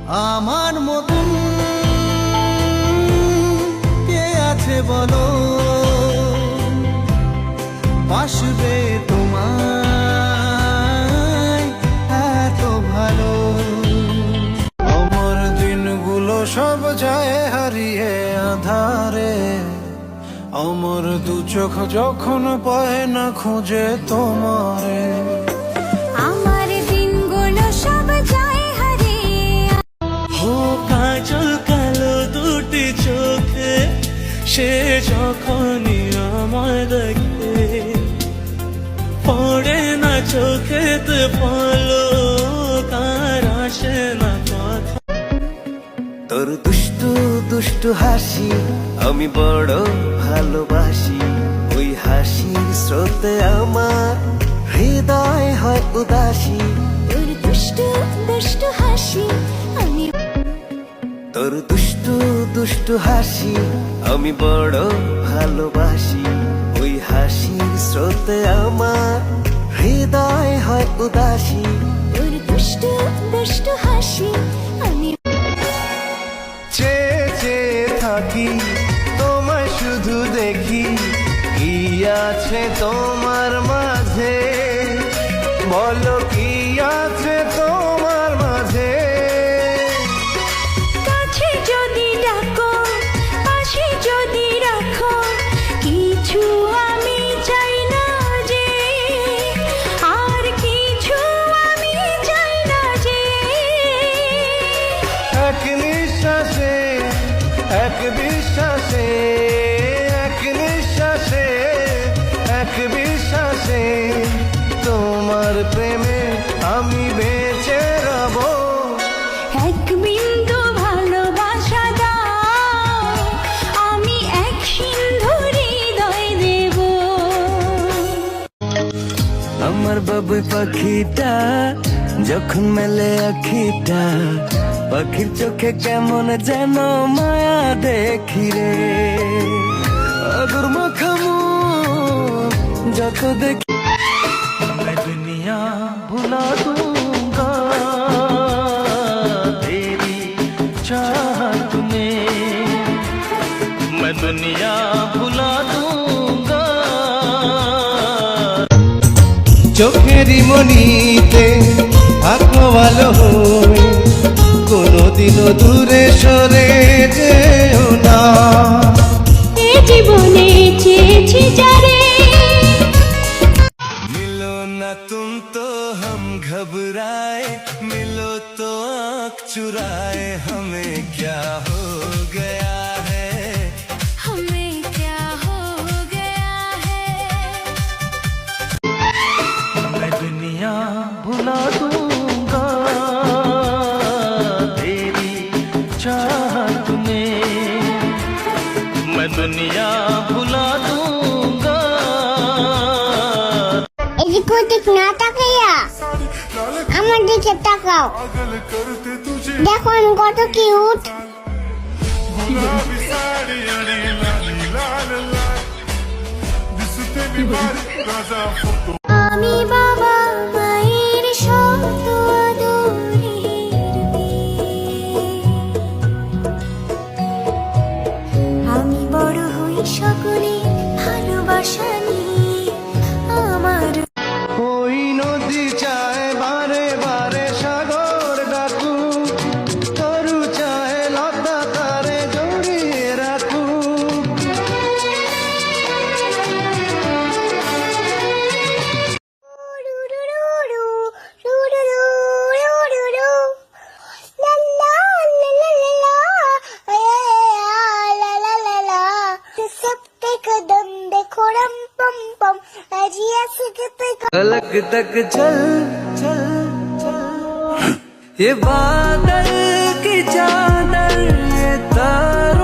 আমার মতন কে আছে বলো, বাসবে তোমায় এত ভালো। আমার দিনগুলো সব যায় হারিয়ে আধারে, আমার দু চোখ যখন পায় না খুঁজে তোমারে। আমার দিনগুলো সব যায় হারিয়ে, ও কাজল কালো দুটি চোখে সে যখনই আমায় দেখে, পড়ে না চোখেতে পলক আর আসে না কথা। তোর দুষ্টু দুষ্টু হাসি আমি বড় ভালোবাসি, ওই হাসির স্রোতে আমার হৃদয় হয় উদাসী। তোর দুষ্টু দুষ্টু হাসি আমি, তোর দুষ্টু দুষ্টু হাসি আমি বড় ভালোবাসি, ওই হাসির স্রোতে আমার হৃদয় হয় উদাসী। তোর দুষ্টু দুষ্টু হাসি আমি, চেয়ে চেয়ে থাকি তোমায় শুধু দেখি, কি আছে তোমার মাঝে বলো, কি আছে তোমার মাঝে। কাছে যদি ডাকো পাশে যদি রাখো, কিছু আমি চাই না যে, আর কিছু আমি চাই না যে। এক নিঃশ্বাসে এক বিশ্বাসে, এক নিঃশ্বাসে এক বিশ্বাসে তোমার প্রেমে আমি বেঁচে রব। এক বিন্দু ভালোবাসা দাও, আমি এক সিন্ধু হৃদয় দেব। আমার বাবুই পাখিটা যখন মেলে আখিটা, পাখির চোখে কেমন যেন মায়া দেখি রে। আদর মাখামু যত দেখি, দুনিয়া ভুলা दूंगा तेरी चाहत में, मैं दुनिया भुला दूंगा। চোখেরই মনিতে থাকো ভালো হয়ে, কোনোদিনও দূরে সরে যেও না। এ জীবনে চেয়েছি যারে, मिलो ना तुम तो हम घबराए, मिलो तो आँख चुराए, हमें क्या हो गया है। हमें क्या हो गया है। मैं दुनिया भुला दूंगा तेरी चाहत में, मैं दुनिया भुला दूंगा। এদিক ওদিক না তাকাইয়া আমার দিকে তাকাও, দেখো আমি কত কিউট। আমি বাবা মায়ের শত আদরের মেয়ে, আমি বড় হই সকলে ভালোবাসা নিয়ে। আমার ওই নদী চায় বারে বারে সাগর ডাকু, তরু চায় লতা তারে জড়িয়ে রাখু। पलक तक चल चल चल, ये बादल की चादर ये तारा